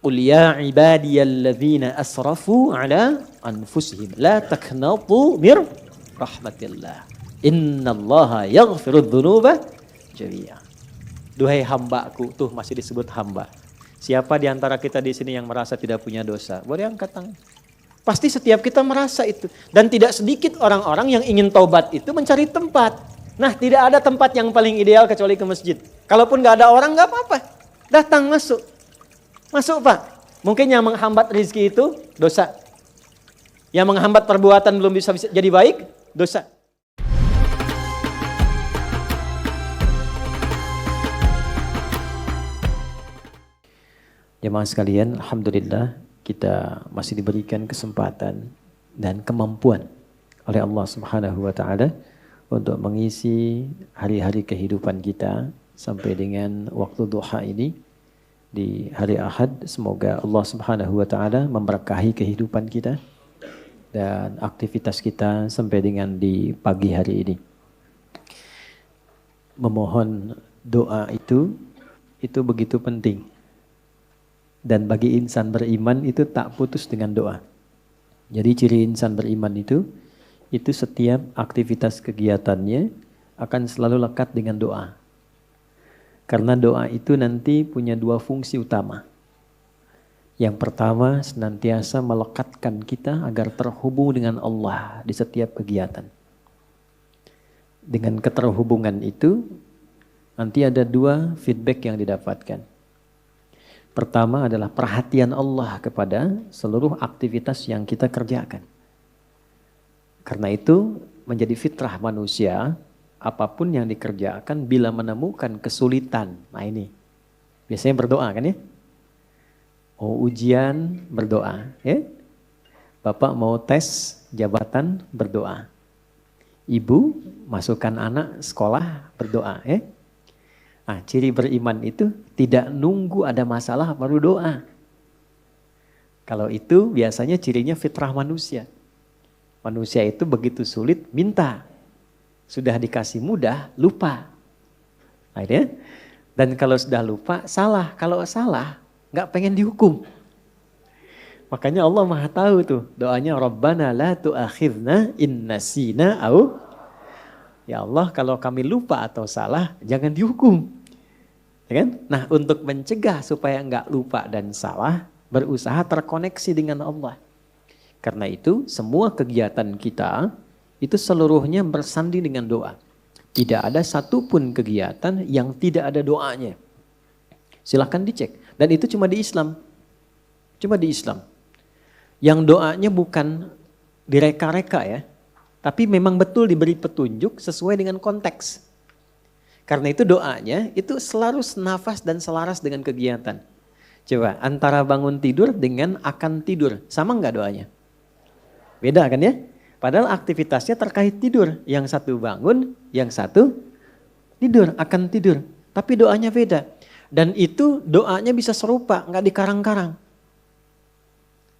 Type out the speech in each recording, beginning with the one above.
Qul ya ibadiyalladzina asrafu ala anfusihim la taqnatu mir rahmatillah. Innallaha yaghfirudz dzunuba jami'a. Duhai hambaku, tuh masih disebut hamba. Siapa di antara kita di sini yang merasa tidak punya dosa? Boleh angkat tangan. Pasti setiap kita merasa itu. Dan tidak sedikit orang-orang yang ingin taubat itu mencari tempat. Nah, tidak ada tempat yang paling ideal kecuali ke masjid. Kalaupun gak ada orang gak apa-apa. Datang masuk. Masuk Pak. Mungkin yang menghambat rezeki itu dosa. Yang menghambat perbuatan belum bisa jadi baik, dosa. Jemaah sekalian, alhamdulillah kita masih diberikan kesempatan dan kemampuan oleh Allah Subhanahu wa taala untuk mengisi hari-hari kehidupan kita sampai dengan waktu duha ini di hari Ahad. Semoga Allah Subhanahu wa taala memberkahi kehidupan kita dan aktivitas kita sampai dengan di pagi hari ini. Memohon doa itu begitu penting. Dan bagi insan beriman itu tak putus dengan doa. Jadi ciri insan beriman itu setiap aktivitas kegiatannya akan selalu lekat dengan doa. Karena doa itu nanti punya dua fungsi utama. Yang pertama senantiasa melekatkan kita agar terhubung dengan Allah di setiap kegiatan. Dengan keterhubungan itu nanti ada dua feedback yang didapatkan. Pertama adalah perhatian Allah kepada seluruh aktivitas yang kita kerjakan. Karena itu menjadi fitrah manusia, apapun yang dikerjakan bila menemukan kesulitan. Nah ini, biasanya berdoa kan ya? Mau ujian, berdoa. Ya? Bapak mau tes jabatan, berdoa. Ibu masukkan anak sekolah, berdoa. Ya? Nah, ciri beriman itu tidak nunggu ada masalah baru doa. Kalau itu biasanya cirinya fitrah manusia. Manusia itu begitu sulit minta. Sudah dikasih mudah, lupa. Akhirnya, dan kalau sudah lupa, salah. Kalau salah, gak pengen dihukum. Makanya Allah Maha tahu tuh doanya Rabbana la tu'akhidna in nasina au. Ya Allah, kalau kami lupa atau salah, jangan dihukum. Ya kan? Nah, untuk mencegah supaya enggak lupa dan salah, berusaha terkoneksi dengan Allah. Karena itu, semua kegiatan kita, itu seluruhnya bersanding dengan doa. Tidak ada satupun kegiatan yang tidak ada doanya. Silahkan dicek. Dan itu cuma di Islam. Cuma di Islam. Yang doanya bukan direka-reka ya. Tapi memang betul diberi petunjuk sesuai dengan konteks. Karena itu doanya itu selalu senafas dan selaras dengan kegiatan. Coba antara bangun tidur dengan akan tidur. Sama enggak doanya? Beda kan ya? Padahal aktivitasnya terkait tidur. Yang satu bangun, yang satu tidur, akan tidur. Tapi doanya beda. Dan itu doanya bisa serupa, enggak dikarang-karang.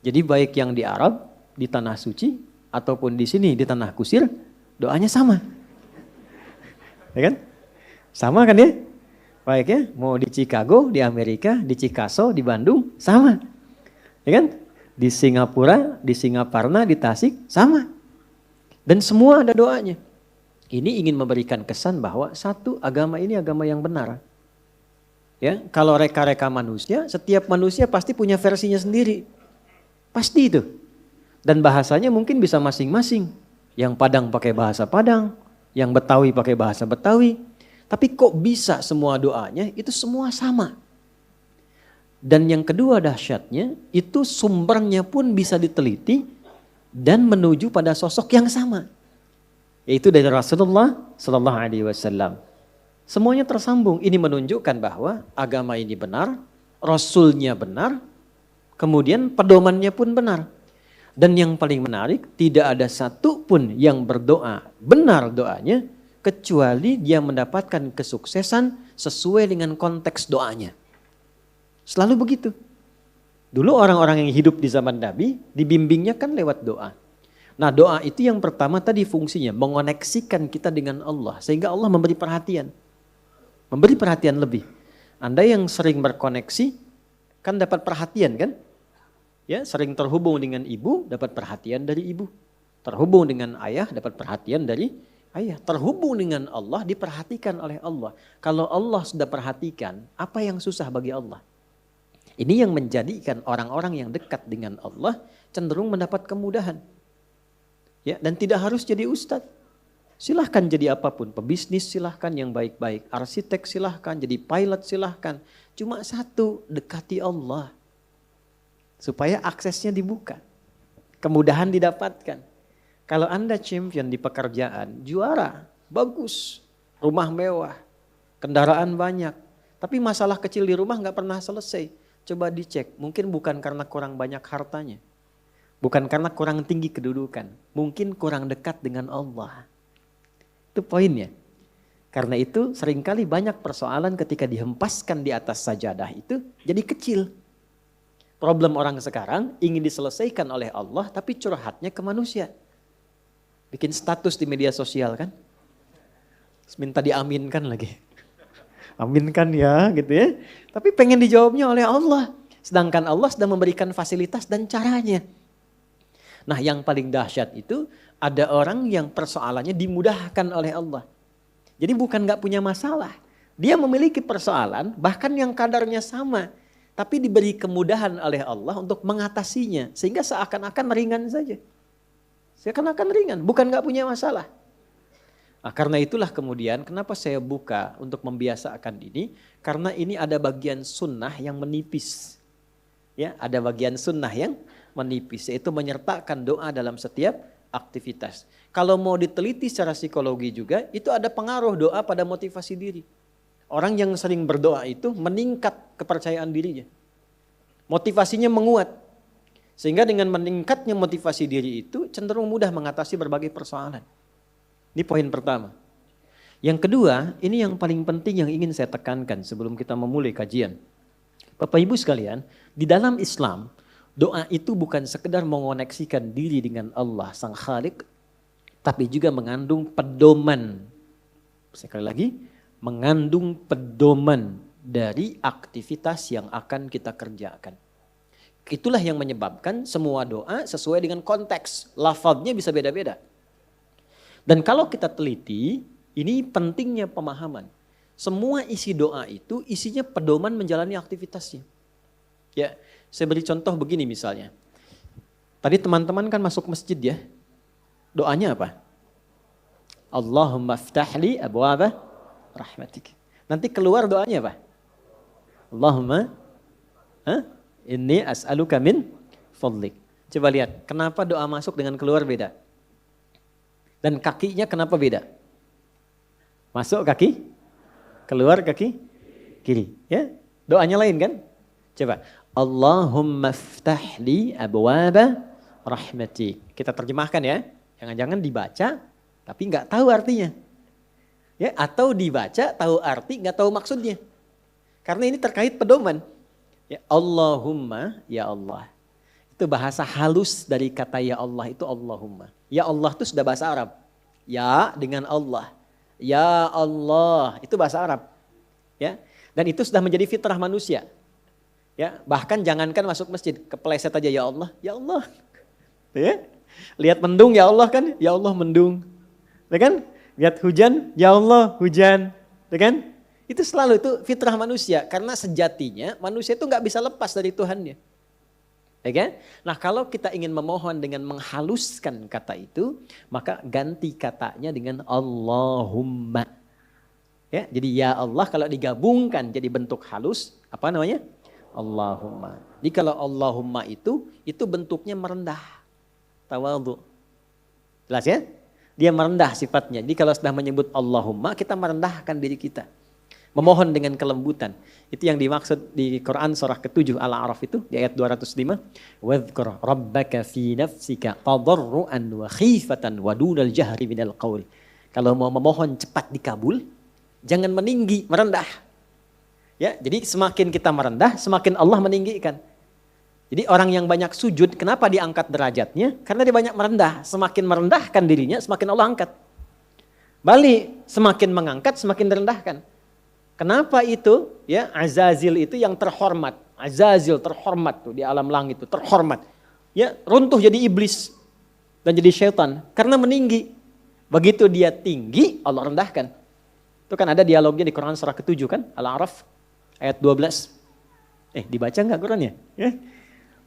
Jadi baik yang di Arab, di tanah suci, ataupun di sini di tanah kusir, doanya sama. Ya kan? Sama kan ya? Baik ya, mau di Chicago, di Amerika, di Chicago, di Bandung, sama. Ya kan? Di Singapura, di Singaparna, di Tasik, sama. Dan semua ada doanya. Ini ingin memberikan kesan bahwa satu agama ini agama yang benar. Ya, kalau reka-reka manusia, setiap manusia pasti punya versinya sendiri. Pasti itu. Dan bahasanya mungkin bisa masing-masing. Yang Padang pakai bahasa Padang, yang Betawi pakai bahasa Betawi. Tapi kok bisa semua doanya itu semua sama. Dan yang kedua dahsyatnya, itu sumbernya pun bisa diteliti dan menuju pada sosok yang sama. Yaitu dari Rasulullah Sallallahu Alaihi Wasallam. Semuanya tersambung. Ini menunjukkan bahwa agama ini benar, Rasulnya benar, kemudian pedomannya pun benar. Dan yang paling menarik, tidak ada satu pun yang berdoa benar doanya, kecuali dia mendapatkan kesuksesan sesuai dengan konteks doanya. Selalu begitu. Dulu orang-orang yang hidup di zaman Nabi, dibimbingnya kan lewat doa. Nah doa itu yang pertama tadi fungsinya, mengoneksikan kita dengan Allah. Sehingga Allah memberi perhatian. Memberi perhatian lebih. Anda yang sering berkoneksi, Kan dapat perhatian kan? Ya, sering terhubung dengan ibu, dapat perhatian dari ibu. Terhubung dengan ayah, dapat perhatian dari ayah. Terhubung dengan Allah, diperhatikan oleh Allah. Kalau Allah sudah perhatikan, apa yang susah bagi Allah? Ini yang menjadikan orang-orang yang dekat dengan Allah cenderung mendapat kemudahan. Ya, dan tidak harus jadi ustadz. Silahkan jadi apapun, pebisnis silahkan yang baik-baik, arsitek silahkan, jadi pilot silahkan. Cuma satu, dekati Allah. Supaya aksesnya dibuka, kemudahan didapatkan. Kalau Anda champion di pekerjaan, juara, bagus, rumah mewah, kendaraan banyak. Tapi masalah kecil di rumah gak pernah selesai. Coba dicek, mungkin bukan karena kurang banyak hartanya. Bukan karena kurang tinggi kedudukan, mungkin kurang dekat dengan Allah. Itu poinnya. Karena itu seringkali banyak persoalan ketika dihempaskan di atas sajadah itu jadi kecil. Problem orang sekarang ingin diselesaikan oleh Allah tapi curhatnya ke manusia. Bikin status di media sosial kan. Minta diaminkan lagi. Aminkan ya gitu ya. Tapi pengen dijawabnya oleh Allah. Sedangkan Allah sudah memberikan fasilitas dan caranya. Nah yang paling dahsyat itu ada orang yang persoalannya dimudahkan oleh Allah. Jadi bukan gak punya masalah. Dia memiliki persoalan bahkan yang kadarnya sama. Tapi diberi kemudahan oleh Allah untuk mengatasinya. Sehingga seakan-akan ringan saja. Seakan-akan ringan, bukan gak punya masalah. Nah, karena itulah kemudian kenapa saya buka untuk membiasakan ini. Karena ini ada bagian sunnah yang menipis. Ya, ada bagian sunnah yang menipis. Yaitu menyertakan doa dalam setiap aktivitas. Kalau mau diteliti secara psikologi juga, itu ada pengaruh doa pada motivasi diri. Orang yang sering berdoa itu meningkat kepercayaan dirinya. Motivasinya menguat. Sehingga dengan meningkatnya motivasi diri itu cenderung mudah mengatasi berbagai persoalan. Ini poin pertama. Yang kedua, ini yang paling penting yang ingin saya tekankan sebelum kita memulai kajian. Bapak Ibu sekalian, di dalam Islam, doa itu bukan sekedar mengoneksikan diri dengan Allah Sang Khalik, tapi juga mengandung pedoman. Sekali lagi, mengandung pedoman dari aktivitas yang akan kita kerjakan. Itulah yang menyebabkan semua doa sesuai dengan konteks. Lafadznya bisa beda-beda. Dan kalau kita teliti, ini pentingnya pemahaman. Semua isi doa itu isinya pedoman menjalani aktivitasnya. Ya, saya beri contoh begini misalnya. Tadi teman-teman kan masuk masjid ya. Doanya apa? Allahumma ftahli abwaaba rahmatik. Nanti keluar doanya apa? Allahumma inni as'aluka min fadlik. Coba lihat, kenapa doa masuk dengan keluar beda? Dan kakinya kenapa beda? Masuk kaki, keluar kaki kiri. Ya, doanya lain kan? Coba, Allahumma ftahli abwaaba rahmatik. Kita terjemahkan ya. Jangan-jangan dibaca tapi nggak tahu artinya. Ya, atau dibaca tahu arti nggak tahu maksudnya. Karena ini terkait pedoman. Ya, Allahumma, ya Allah. Itu bahasa halus dari kata ya Allah itu Allahumma. Ya Allah itu sudah bahasa Arab. Ya dengan Allah. Ya Allah itu bahasa Arab. Ya, dan itu sudah menjadi fitrah manusia. Ya, bahkan jangankan masuk masjid, kepleset aja ya Allah, ya Allah. Ya. Lihat mendung ya Allah kan, ya Allah mendung. Ya kan? Lihat hujan, ya Allah hujan. Ya kan? Itu selalu itu fitrah manusia karena sejatinya manusia itu nggak bisa lepas dari Tuhannya. Ya kan? Nah, kalau kita ingin memohon dengan menghaluskan kata itu, maka ganti katanya dengan Allahumma. Ya, jadi ya Allah kalau digabungkan jadi bentuk halus, apa namanya? Allahumma. Jadi kalau Allahumma itu bentuknya merendah. Tawadhu. Jelas ya? Dia merendah sifatnya. Jadi kalau sudah menyebut Allahumma, kita merendahkan diri kita. Memohon dengan kelembutan. Itu yang dimaksud di Quran surah ke-7 Al-A'raf itu di ayat 205. Wadhkur rabbaka fi nafsika tadarruan wa khifatan wa dunal jahri minal qaul. Kalau mau memohon cepat dikabul, jangan meninggi, merendah. Ya, jadi semakin kita merendah, semakin Allah meninggikan. Jadi orang yang banyak sujud, kenapa diangkat derajatnya? Karena dia banyak merendah. Semakin merendahkan dirinya, semakin Allah angkat. Balik, semakin mengangkat, semakin direndahkan. Kenapa itu? Ya, Azazil itu yang terhormat. Azazil terhormat tuh di alam langit itu, terhormat. Ya, runtuh jadi iblis dan jadi syaitan karena meninggi. Begitu dia tinggi, Allah rendahkan. Itu kan ada dialognya di Quran surah ke-7 kan, Al-A'raf ayat 12. Dibaca enggak Qurannya? Ya.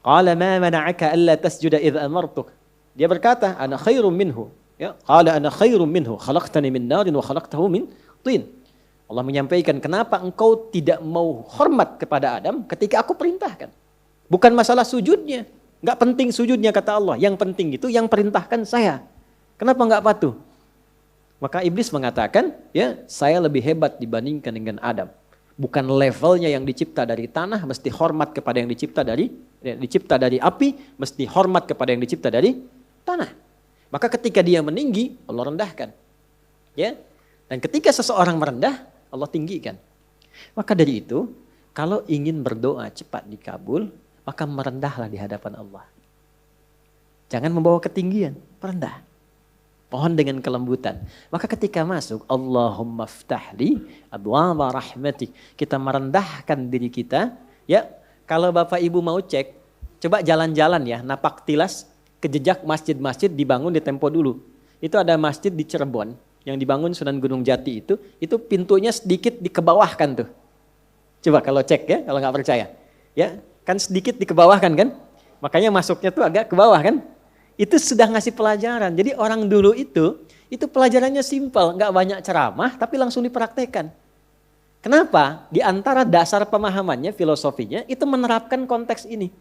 Qala ma mana'aka alla tasjuda idh amartuk. Dia berkata, ana khairum minhu. Ya, qala ana khairum minhu, khalaqtani min narin wa khalaqtahu min tin. Allah menyampaikan, kenapa engkau tidak mau hormat kepada Adam ketika aku perintahkan? Bukan masalah sujudnya. Enggak penting sujudnya kata Allah. Yang penting itu yang perintahkan saya. Kenapa enggak patuh? Maka iblis mengatakan, ya saya lebih hebat dibandingkan dengan Adam. Bukan levelnya yang dicipta dari tanah, mesti hormat kepada yang dicipta dari api, mesti hormat kepada yang dicipta dari tanah. Maka ketika dia meninggi, Allah rendahkan. Ya. Dan ketika seseorang merendah, Allah tinggikan. Maka dari itu, kalau ingin berdoa cepat dikabul, maka merendahlah di hadapan Allah. Jangan membawa ketinggian, merendah. Pohon dengan kelembutan. Maka ketika masuk, Allahumma ftahli abwaaba rahmatik. Kita merendahkan diri kita. Ya, kalau Bapak Ibu mau cek, coba jalan-jalan ya, napak tilas ke jejak masjid-masjid dibangun di tempo dulu. Itu ada masjid di Cirebon yang dibangun Sunan Gunung Jati itu pintunya sedikit dikebawahkan tuh. Coba kalau cek ya, kalau nggak percaya. Ya, kan sedikit dikebawahkan kan? Makanya masuknya tuh agak ke bawah kan? Itu sudah ngasih pelajaran. Jadi orang dulu itu pelajarannya simpel, nggak banyak ceramah, tapi langsung dipraktekkan. Kenapa? Di antara dasar pemahamannya, filosofinya, itu menerapkan konteks ini.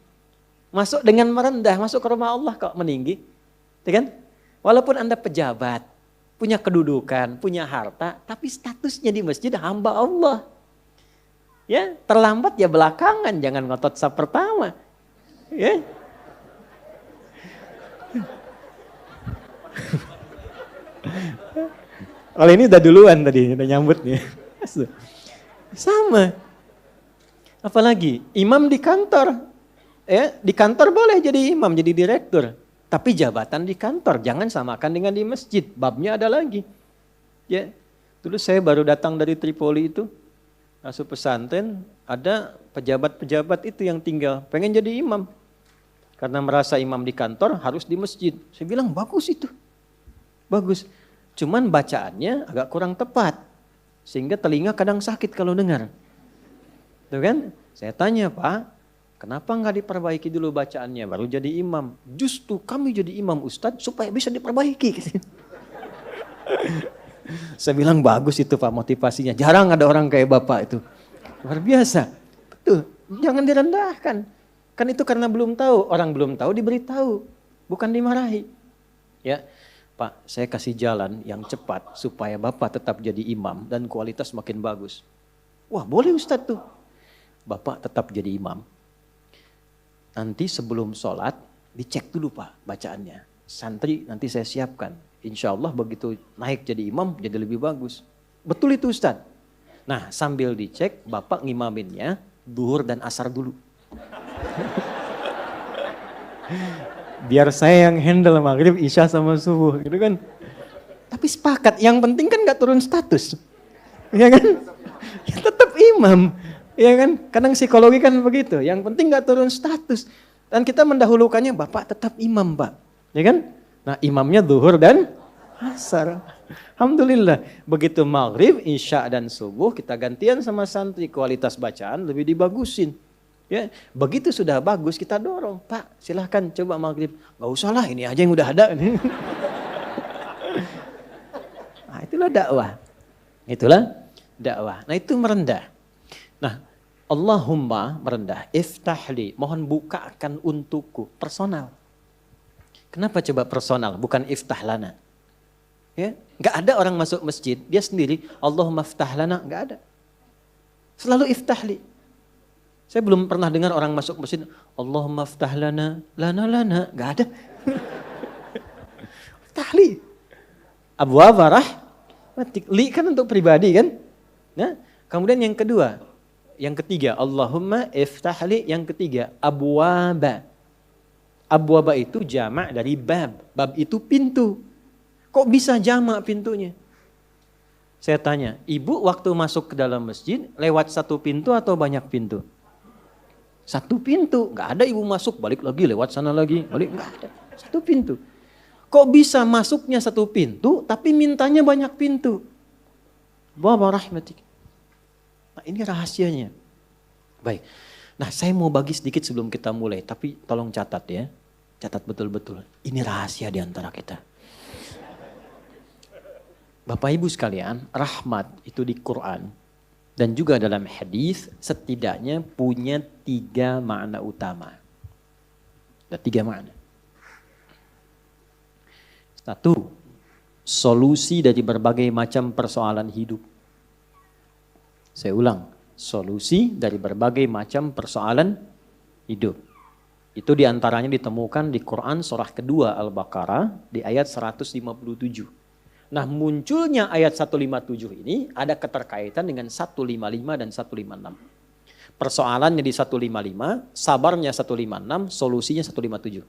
Masuk dengan merendah, masuk ke rumah Allah kok meninggi. Ya kan? Walaupun Anda pejabat, punya kedudukan, punya harta, tapi statusnya di masjid hamba Allah. Ya, terlambat ya belakangan, jangan ngotot saf pertama. Ya. Kalau ini udah duluan tadi, udah nyambut nih. Sama. Apalagi imam di kantor. Ya, di kantor boleh jadi imam, jadi direktur. Tapi jabatan di kantor jangan samakan dengan di masjid. Babnya ada lagi. Ya. Dulu saya baru datang dari Tripoli itu, masuk pesantren, ada pejabat-pejabat itu yang tinggal pengen jadi imam. Karena merasa imam di kantor harus di masjid. Saya bilang bagus itu. Bagus. Cuman bacaannya agak kurang tepat. Sehingga telinga kadang sakit kalau dengar. Tuh kan? Saya tanya, Pak, kenapa nggak diperbaiki dulu bacaannya baru jadi imam? Justru kami jadi imam Ustadz supaya bisa diperbaiki. Saya bilang bagus itu Pak motivasinya. Jarang ada orang kayak Bapak itu. Luar biasa. Betul. Jangan direndahkan. Kan itu karena belum tahu. Orang belum tahu diberitahu. Bukan dimarahi. Ya, Pak, saya kasih jalan yang cepat supaya Bapak tetap jadi imam dan kualitas makin bagus. Wah, boleh Ustadz tuh. Bapak tetap jadi imam. Nanti sebelum sholat, dicek dulu Pak bacaannya. Santri nanti saya siapkan. Insya Allah begitu naik jadi imam, jadi lebih bagus. Betul itu Ustadz. Nah, sambil dicek, Bapak ngimaminnya duhur dan asar dulu. Biar saya yang handle maghrib, isya sama subuh gitu kan. Tapi sepakat, yang penting kan gak turun status. Ya kan? Ya tetap imam. Ya kan? Kadang psikologi kan begitu. Yang penting gak turun status. Dan kita mendahulukannya, Bapak tetap imam Pak. Ya kan? Nah imamnya zuhur dan asar. Alhamdulillah. Begitu maghrib, isya dan subuh kita gantian sama santri. Kualitas bacaan lebih dibagusin. Ya, begitu sudah bagus kita dorong, Pak silahkan coba maghrib. Gak usah lah ini aja yang udah ada. Nah itulah dakwah. Itulah dakwah. Nah itu merendah. Nah Allahumma merendah. Iftahli, mohon bukakan untukku. Personal. Kenapa coba personal, bukan iftahlana? Ya, gak ada orang masuk masjid, dia sendiri, Allahumma iftahlana, gak ada. Selalu iftahli. Saya belum pernah dengar orang masuk masjid, Allahumma ftah lana, lana, gak ada. Ftahli. Abwaaba rahmatik. Li kan untuk pribadi kan. Nah, kemudian yang kedua, yang ketiga, Allahumma iftahli, yang ketiga, abwaaba. Abwaaba itu jamak dari bab. Bab itu pintu. Kok bisa jamak pintunya? Saya tanya, ibu waktu masuk ke dalam masjid, lewat satu pintu atau banyak pintu? Satu pintu, nggak ada ibu masuk balik lagi lewat sana lagi, balik nggak ada. Satu pintu. Kok bisa masuknya satu pintu tapi mintanya banyak pintu? Wa rahmatik. Nah, ini rahasianya. Baik. Nah, saya mau bagi sedikit sebelum kita mulai, tapi tolong catat ya. Catat betul-betul. Ini rahasia di antara kita. Bapak Ibu sekalian, rahmat itu di Quran dan juga dalam hadis setidaknya punya 3 makna utama. Ada 3 makna. 1, solusi dari berbagai macam persoalan hidup. Saya ulang, solusi dari berbagai macam persoalan hidup. Itu diantaranya ditemukan di Quran surah kedua Al-Baqarah di ayat 157. Nah, munculnya ayat 157 ini ada keterkaitan dengan 155 dan 156. Persoalannya di 155, sabarnya 156, solusinya 157.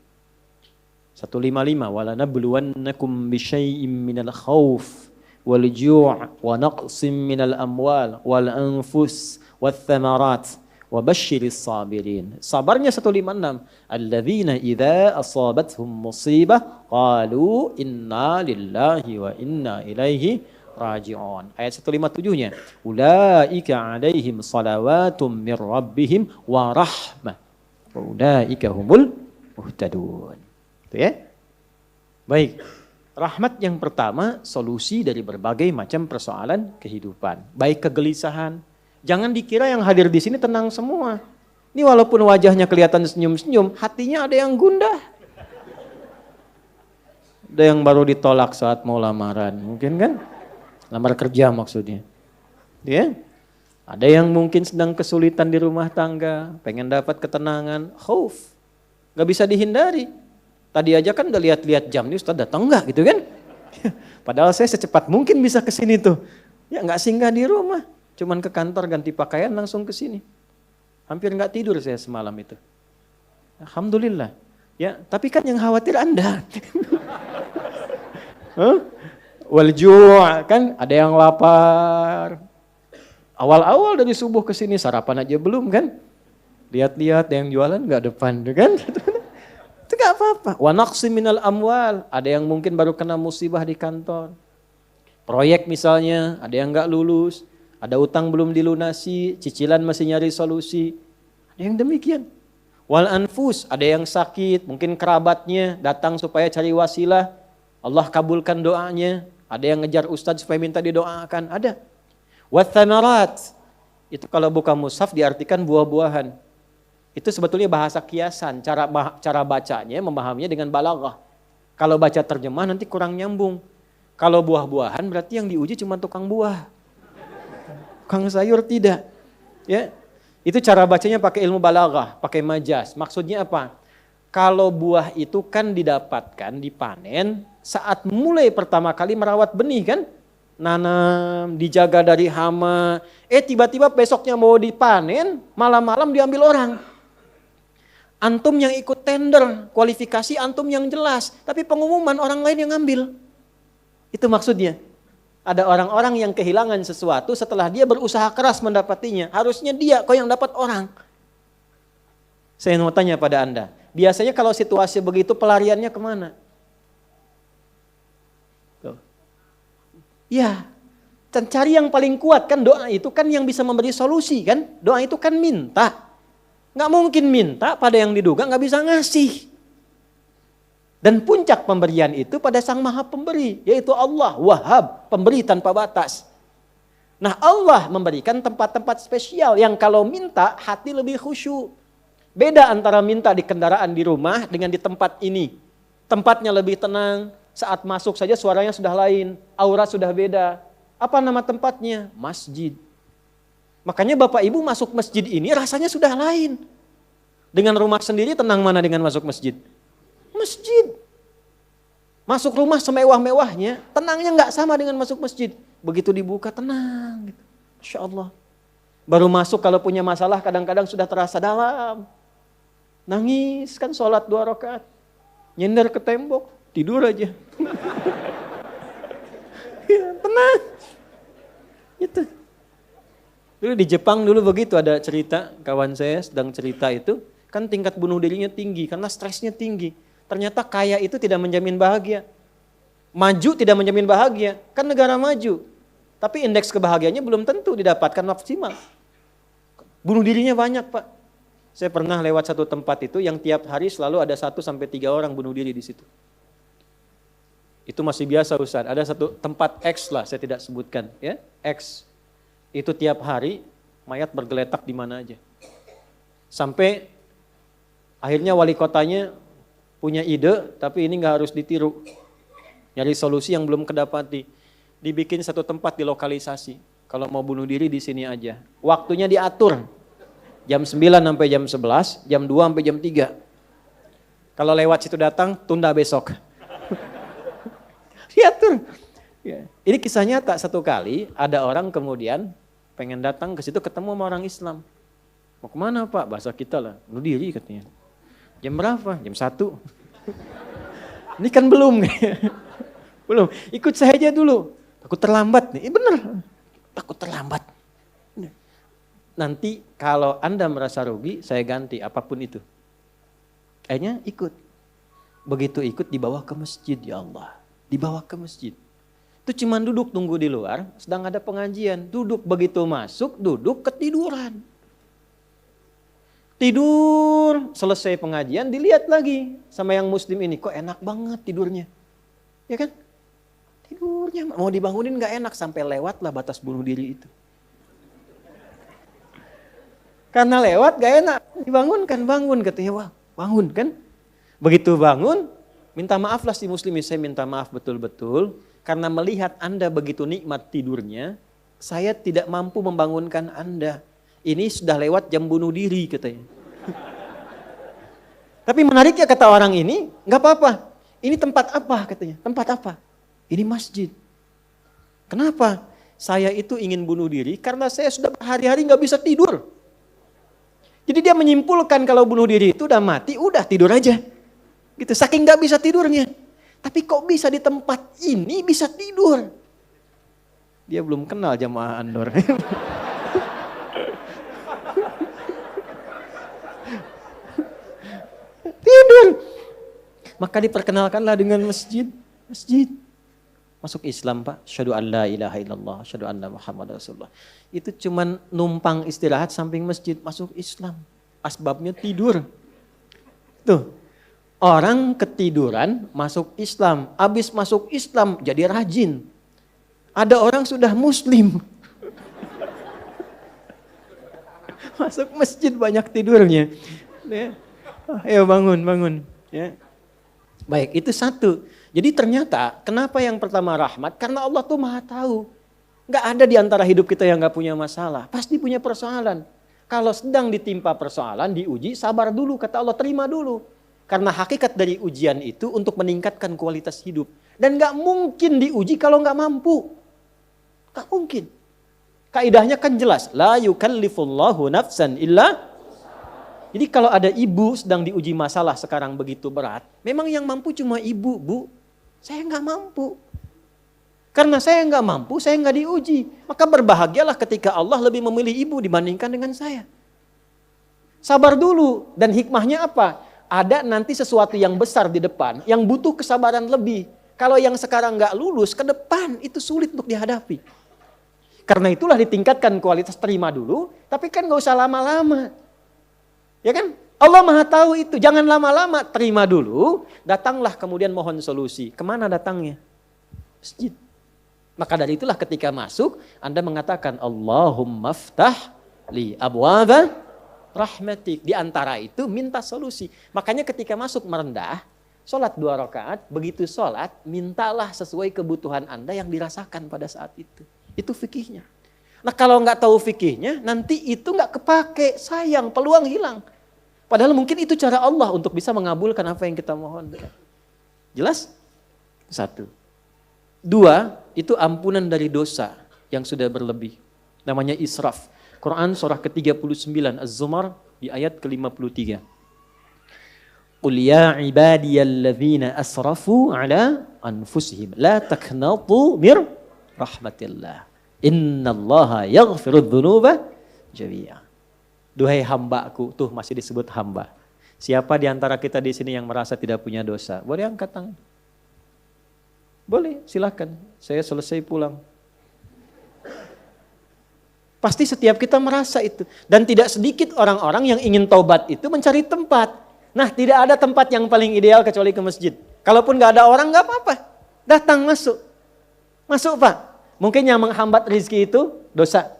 155, wala nabluwannakum bisyai'im minal khauf wal ju' wa naqsim minal amwal wal anfus wath thamarat wa basyiris sabirin. Sabarnya 156, alladzina idza asabathum musibah qalu inna lillahi wa inna ilaihi raji'un. Ayat 157-nya, ulaika alaihim salawatum mir rabbihim wa rahmah wa ulaika humul muhtadun. Itu ya. Baik. Rahmat yang pertama, solusi dari berbagai macam persoalan kehidupan. Baik kegelisahan. Jangan dikira yang hadir di sini tenang semua. Ini walaupun wajahnya kelihatan senyum-senyum, hatinya ada yang gundah. Ada yang baru ditolak saat mau lamaran, mungkin kan? Lamar kerja maksudnya. Ya? Ada yang mungkin sedang kesulitan di rumah tangga, pengen dapat ketenangan, khauf. Gak bisa dihindari. Tadi aja kan udah lihat-lihat jam nih, Ustaz datang enggak gitu kan? Padahal saya secepat mungkin bisa ke sini tuh. Ya enggak singgah di rumah. Cuman ke kantor ganti pakaian langsung ke sini. Hampir enggak tidur saya semalam itu. Alhamdulillah. Ya, tapi kan yang khawatir Anda. Wal ju' kan ada yang lapar. Awal-awal dari subuh ke sini sarapan aja belum kan? Lihat-lihat yang jualan enggak depan kan? Itu enggak apa-apa. Wa naqsim minal amwal, ada yang mungkin baru kena musibah di kantor. Proyek misalnya, ada yang enggak lulus. Ada utang belum dilunasi, cicilan masih nyari solusi. Ada yang demikian. Wal anfus, ada yang sakit, mungkin kerabatnya datang supaya cari wasilah. Allah kabulkan doanya. Ada yang ngejar ustadz supaya minta didoakan. Ada. Wat thamarat, itu kalau buka mushaf diartikan buah-buahan. Itu sebetulnya bahasa kiasan, cara bacanya, memahaminya dengan balaghah. Kalau baca terjemah nanti kurang nyambung. Kalau buah-buahan berarti yang diuji cuma tukang buah. Tukang sayur tidak. Ya. Itu cara bacanya pakai ilmu balaghah, pakai majaz. Maksudnya apa? Kalau buah itu kan didapatkan, dipanen saat mulai pertama kali merawat benih kan? Nanam, dijaga dari hama. Tiba-tiba besoknya mau dipanen, malam-malam diambil orang. Antum yang ikut tender, kualifikasi antum yang jelas. Tapi pengumuman orang lain yang ngambil. Itu maksudnya. Ada orang-orang yang kehilangan sesuatu setelah dia berusaha keras mendapatinya. Harusnya dia kok yang dapat orang. Saya mau tanya pada Anda. Biasanya kalau situasi begitu pelariannya kemana? Tuh. Ya, cari yang paling kuat kan doa itu kan yang bisa memberi solusi kan. Doa itu kan minta. Nggak mungkin minta pada yang diduga nggak bisa ngasih. Dan puncak pemberian itu pada Sang Maha Pemberi, yaitu Allah, Wahhab, pemberi tanpa batas. Nah, Allah memberikan tempat-tempat spesial yang kalau minta hati lebih khusyuk. Beda antara minta di kendaraan di rumah dengan di tempat ini. Tempatnya lebih tenang, saat masuk saja suaranya sudah lain, aura sudah beda. Apa nama tempatnya? Masjid. Makanya Bapak Ibu masuk masjid ini rasanya sudah lain. Dengan rumah sendiri tenang mana dengan masuk masjid? Masjid. Masuk rumah semewah-mewahnya, tenangnya nggak sama dengan masuk masjid. Begitu dibuka tenang. Gitu. Masya Allah. Baru masuk kalau punya masalah kadang-kadang sudah terasa dalam. Nangis kan sholat 2 rakaat. Nyender ke tembok, tidur aja. Ya, tenang. Itu. Dulu di Jepang dulu begitu, ada cerita, kawan saya sedang cerita itu, kan tingkat bunuh dirinya tinggi karena stresnya tinggi. Ternyata kaya itu tidak menjamin bahagia. Maju tidak menjamin bahagia, kan negara maju. Tapi indeks kebahagiaannya belum tentu didapatkan maksimal. Bunuh dirinya banyak, Pak. Saya pernah lewat satu tempat itu yang tiap hari selalu ada 1 sampai 3 orang bunuh diri di situ. Itu masih biasa, Ustaz. Ada satu tempat X lah, saya tidak sebutkan, ya, X. Itu tiap hari mayat bergeletak di mana aja. Sampai akhirnya wali kotanya punya ide, tapi ini nggak harus ditiru. Nyari solusi yang belum kedapati. Dibikin satu tempat di lokalisasi. Kalau mau bunuh diri di sini aja. Waktunya diatur. Jam 9 sampai jam 11, jam 2 sampai jam 3. Kalau lewat situ datang, tunda besok. Diatur. Ya. Ini kisah nyata, satu kali ada orang kemudian pengen datang ke situ ketemu sama orang Islam. Mau kemana Pak? Bahasa kita lah, bunuh diri katanya. Jam berapa? Jam 1. Ini kan belum. Belum, ikut saya aja dulu. Takut terlambat nih, bener. Takut terlambat. Nanti kalau Anda merasa rugi, saya ganti apapun itu. Akhirnya ikut. Begitu ikut dibawa ke masjid, ya Allah. Dibawa ke masjid. Itu cuma duduk tunggu di luar, sedang ada pengajian. Duduk, begitu masuk, duduk ketiduran. Tidur, selesai pengajian, dilihat lagi sama yang muslim ini. Kok enak banget tidurnya. Ya kan? Tidurnya, mau dibangunin gak enak, sampai lewatlah batas bunuh diri itu. Karena lewat gak enak, dibangunkan, bangun katanya, wah bangun kan. Begitu bangun, minta maaf lah si muslim, saya minta maaf betul-betul. Karena melihat Anda begitu nikmat tidurnya, saya tidak mampu membangunkan Anda. Ini sudah lewat jam bunuh diri katanya. Tapi menariknya kata orang ini, gak apa-apa. Ini tempat apa katanya, tempat apa? Ini masjid. Kenapa? Saya itu ingin bunuh diri karena saya sudah berhari-hari gak bisa tidur. Jadi dia menyimpulkan kalau bunuh diri itu udah mati, udah tidur aja. Gitu, saking gak bisa tidurnya. Tapi kok bisa di tempat ini bisa tidur? Dia belum kenal jamaah Andor. Tidur. Maka diperkenalkanlah dengan masjid. Masjid. Masuk Islam Pak. Asyhadu an la ilaha illallah. Asyhadu anna Muhammad Rasulullah. Itu cuman numpang istirahat samping masjid. Masuk Islam. Asbabnya tidur. Tuh. Orang ketiduran masuk Islam. Habis masuk Islam jadi rajin. Ada orang sudah muslim. Masuk masjid banyak tidurnya. Ya. Ayo bangun, bangun. Ya. Baik, itu satu. Jadi ternyata kenapa yang pertama rahmat? Karena Allah tuh maha tahu. Gak ada di antara hidup kita yang gak punya masalah. Pasti punya persoalan. Kalau sedang ditimpa persoalan, diuji, sabar dulu. Kata Allah, terima dulu. Karena hakikat dari ujian itu untuk meningkatkan kualitas hidup. Dan gak mungkin diuji kalau gak mampu. Gak mungkin. Kaidahnya kan jelas. La yukallifullahu nafsan illa. Jadi kalau ada ibu sedang diuji masalah sekarang begitu berat. Memang yang mampu cuma ibu, Bu. Saya gak mampu. Karena saya gak mampu, saya gak diuji. Maka berbahagialah ketika Allah lebih memilih ibu dibandingkan dengan saya. Sabar dulu. Dan hikmahnya apa? Ada nanti sesuatu yang besar di depan, yang butuh kesabaran lebih. Kalau yang sekarang nggak lulus, ke depan itu sulit untuk dihadapi. Karena itulah ditingkatkan kualitas terima dulu, tapi kan nggak usah lama-lama. Ya kan? Allah maha tahu itu, jangan lama-lama, terima dulu, datanglah kemudian mohon solusi. Kemana datangnya? Masjid. Maka dari itulah ketika masuk, Anda mengatakan, Allahumma ftah li abwaba rahmatik. Di antara itu minta solusi. Makanya ketika masuk merendah, sholat 2 rakaat, begitu sholat, mintalah sesuai kebutuhan Anda yang dirasakan pada saat itu. Itu fikihnya. Nah kalau nggak tahu fikihnya, nanti itu nggak kepake, sayang, peluang hilang. Padahal mungkin itu cara Allah untuk bisa mengabulkan apa yang kita mohon. Jelas? 1. 2, itu ampunan dari dosa yang sudah berlebih. Namanya israf. Quran surah ke-39 Az-Zumar di ayat ke-53. Qul ya ibadiyalladzina asrafu ala anfusihim la taqnatu mir rahmatillah. Innallaha yaghfirudz dzunuba jami'a. Duhai hambaku, tuh masih disebut hamba. Siapa di antara kita di sini yang merasa tidak punya dosa? Boleh angkat tangan. Boleh, silakan. Saya selesai pulang. Pasti setiap kita merasa itu. Dan tidak sedikit orang-orang yang ingin taubat itu mencari tempat. Nah, tidak ada tempat yang paling ideal kecuali ke masjid. Kalaupun gak ada orang gak apa-apa. Datang masuk. Masuk Pak. Mungkin yang menghambat rezeki itu dosa.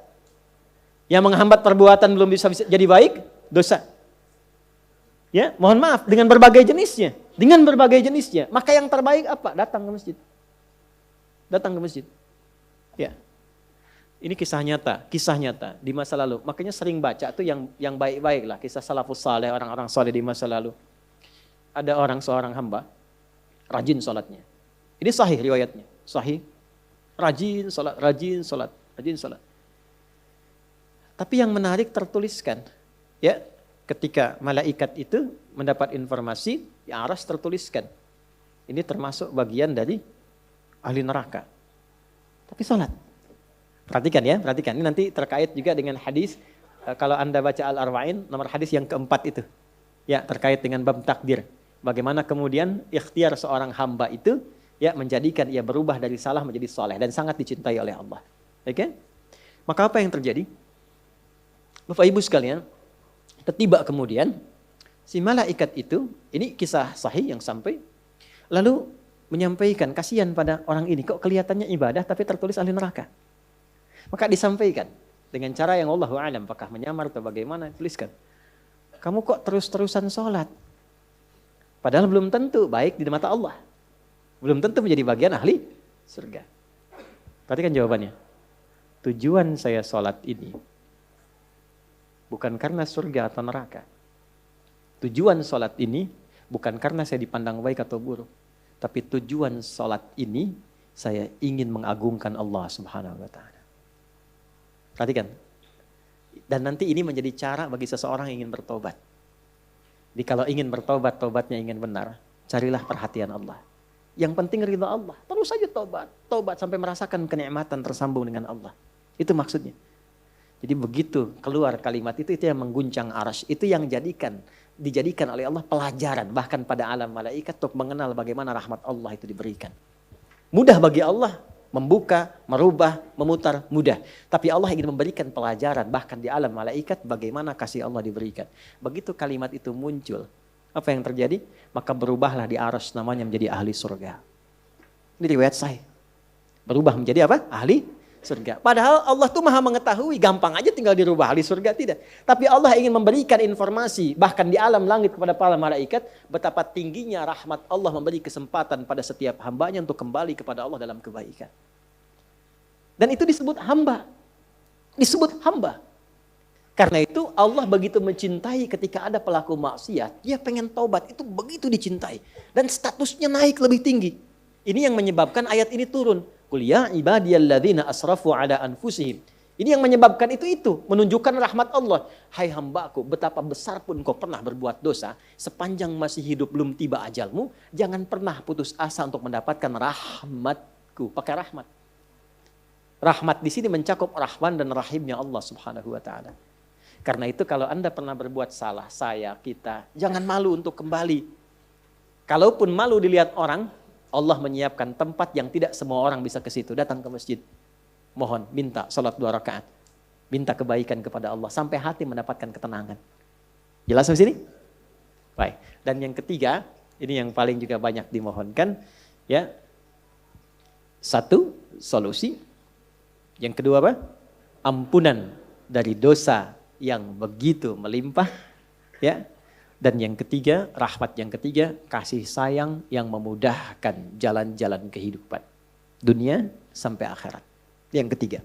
Yang menghambat perbuatan belum bisa jadi baik, dosa. Ya, mohon maaf dengan berbagai jenisnya. Dengan berbagai jenisnya. Maka yang terbaik apa? Datang ke masjid. Datang ke masjid. Ya. Ini kisah nyata di masa lalu. Makanya sering baca tuh yang baik-baik lah, kisah salafus saleh, orang-orang saleh di masa lalu. Ada seorang hamba rajin salatnya. Ini sahih riwayatnya, sahih. Rajin salat. Tapi yang menarik tertuliskan, ya, ketika malaikat itu mendapat informasi, di aras tertuliskan. Ini termasuk bagian dari ahli neraka. Tapi salat. Perhatikan. Ini nanti terkait juga dengan hadis, kalau Anda baca Al-Arba'in, nomor hadis yang keempat itu. Ya, terkait dengan bab takdir. Bagaimana kemudian ikhtiar seorang hamba itu, ya, menjadikan ia berubah dari salah menjadi soleh. Dan sangat dicintai oleh Allah. Oke? Maka apa yang terjadi? Bapak Ibu sekalian, tiba kemudian si malaikat itu, ini kisah sahih yang sampai, lalu menyampaikan kasihan pada orang ini, kok kelihatannya ibadah tapi tertulis ahli neraka. Maka disampaikan dengan cara yang Allahu a'lam, apakah menyamar atau bagaimana, tuliskan. Kamu kok terus-terusan sholat? Padahal belum tentu baik di mata Allah. Belum tentu menjadi bagian ahli surga. Perhatikan jawabannya. Tujuan saya sholat ini bukan karena surga atau neraka. Tujuan sholat ini bukan karena saya dipandang baik atau buruk. Tapi tujuan sholat ini saya ingin mengagungkan Allah Subhanahu wa ta'ala. Perhatikan. Dan nanti ini menjadi cara bagi seseorang yang ingin bertobat. Jadi kalau ingin bertobat, tobatnya ingin benar, carilah perhatian Allah. Yang penting ridha Allah. Terus saja tobat sampai merasakan kenikmatan tersambung dengan Allah. Itu maksudnya. Jadi begitu keluar kalimat itu yang mengguncang arsy, itu yang dijadikan oleh Allah pelajaran bahkan pada alam malaikat untuk mengenal bagaimana rahmat Allah itu diberikan. Mudah bagi Allah membuka, merubah, memutar, mudah. Tapi Allah ingin memberikan pelajaran bahkan di alam malaikat bagaimana kasih Allah diberikan. Begitu kalimat itu muncul, apa yang terjadi? Maka berubahlah di arsy namanya menjadi ahli surga. Ini riwayat sahih. Berubah menjadi apa? Ahli surga. Padahal Allah tuh maha mengetahui, gampang aja tinggal dirubah ahli surga, tidak. Tapi Allah ingin memberikan informasi, bahkan di alam langit kepada para malaikat, betapa tingginya rahmat Allah memberi kesempatan pada setiap hambanya untuk kembali kepada Allah dalam kebaikan. Dan itu disebut hamba. Disebut hamba. Karena itu Allah begitu mencintai ketika ada pelaku maksiat, dia pengen taubat, itu begitu dicintai. Dan statusnya naik lebih tinggi. Ini yang menyebabkan ayat ini turun. Qul ya ibadiyalladzina asrafu ala anfusihim. Ini yang menyebabkan itu menunjukkan rahmat Allah. Hai hambaku, betapa besar pun kau pernah berbuat dosa, sepanjang masih hidup belum tiba ajalmu, jangan pernah putus asa untuk mendapatkan rahmatku. Pakai rahmat. Rahmat di sini mencakup Rahman dan Rahimnya Allah Subhanahu wa taala. Karena itu kalau Anda pernah berbuat salah, kita, jangan malu untuk kembali. Kalaupun malu dilihat orang, Allah menyiapkan tempat yang tidak semua orang bisa ke situ. Datang ke masjid. Mohon, minta salat 2 rakaat. Minta kebaikan kepada Allah. Sampai hati mendapatkan ketenangan. Jelas sampai sini? Baik. Dan yang ketiga, ini yang paling juga banyak dimohonkan. Ya. 1, solusi. Yang kedua apa? Ampunan dari dosa yang begitu melimpah. Ya. Dan yang ketiga, rahmat yang ketiga, kasih sayang yang memudahkan jalan-jalan kehidupan. Dunia sampai akhirat. Yang ketiga.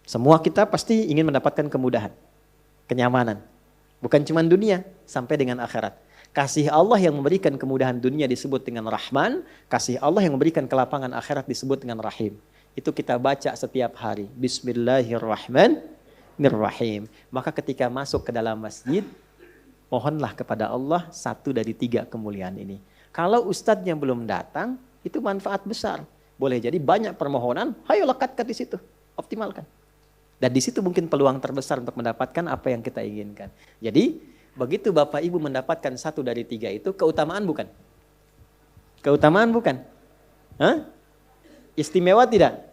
Semua kita pasti ingin mendapatkan kemudahan, kenyamanan. Bukan cuma dunia, sampai dengan akhirat. Kasih Allah yang memberikan kemudahan dunia disebut dengan Rahman. Kasih Allah yang memberikan kelapangan akhirat disebut dengan Rahim. Itu kita baca setiap hari. Bismillahirrahmanirrahim. Maka ketika masuk ke dalam masjid, mohonlah kepada Allah 1 dari 3 kemuliaan ini. Kalau ustadznya belum datang, itu manfaat besar. Boleh jadi banyak permohonan, hayo lekatkan di situ. optimalkan. Dan di situ mungkin peluang terbesar untuk mendapatkan apa yang kita inginkan. Jadi, begitu Bapak Ibu mendapatkan 1 dari 3 itu, keutamaan bukan? Keutamaan bukan? Hah? Istimewa tidak?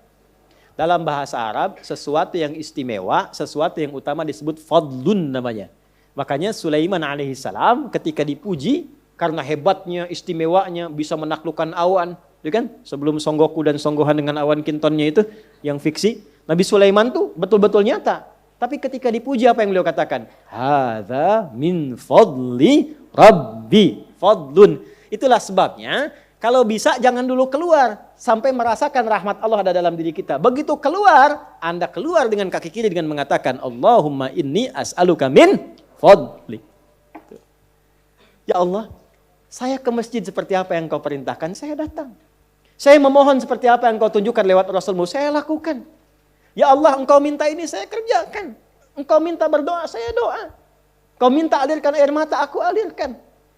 Dalam bahasa Arab, sesuatu yang istimewa, sesuatu yang utama disebut fadlun namanya. Makanya Sulaiman alaihissalam ketika dipuji, karena hebatnya, istimewanya, bisa menaklukkan awan. Ya kan? Sebelum Songgoku dan Songgohan dengan awan kintonnya itu, yang fiksi. Nabi Sulaiman tuh betul-betul nyata. Tapi ketika dipuji apa yang beliau katakan? Hadza min fadli Rabbi. Fadlun. Itulah sebabnya kalau bisa jangan dulu keluar sampai merasakan rahmat Allah ada dalam diri kita. Begitu keluar, Anda keluar dengan kaki kiri dengan mengatakan Allahumma inni as'aluka min fadli. Ya Allah, saya ke masjid seperti apa yang kau perintahkan, saya datang. Saya memohon seperti apa yang kau tunjukkan lewat Rasulmu, saya lakukan. Ya Allah, engkau minta ini, saya kerjakan. Engkau minta berdoa, saya doa. Kau minta alirkan air mata, aku alirkan.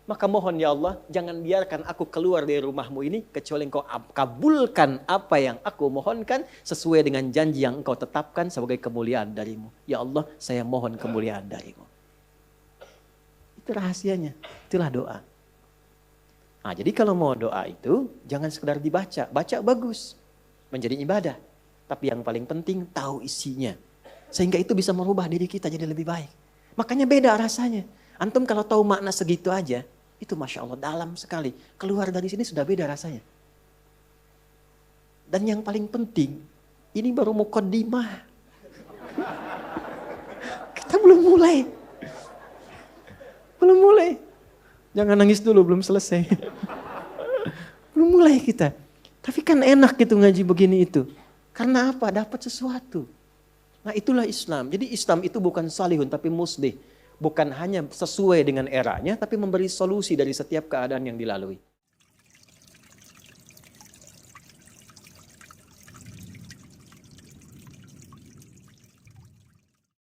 Maka mohon ya Allah, jangan biarkan aku keluar dari rumahmu ini, kecuali engkau kabulkan apa yang aku mohonkan, sesuai dengan janji yang engkau tetapkan sebagai kemuliaan darimu. Ya Allah, saya mohon kemuliaan darimu. Itu rahasianya, itulah doa. Nah, jadi kalau mau doa itu, jangan sekedar dibaca. Baca bagus, menjadi ibadah. Tapi yang paling penting tahu isinya. Sehingga itu bisa merubah diri kita jadi lebih baik. Makanya beda rasanya. Antum kalau tahu makna segitu aja, itu Masya Allah dalam sekali. Keluar dari sini sudah beda rasanya. Dan yang paling penting, ini baru muqaddimah. Kita belum mulai. Belum mulai. Jangan nangis dulu, belum selesai. Belum mulai kita. Tapi kan enak gitu ngaji begini itu. Karena apa? Dapat sesuatu. Nah itulah Islam. Jadi Islam itu bukan salihun tapi muslih. Bukan hanya sesuai dengan eranya tapi memberi solusi dari setiap keadaan yang dilalui.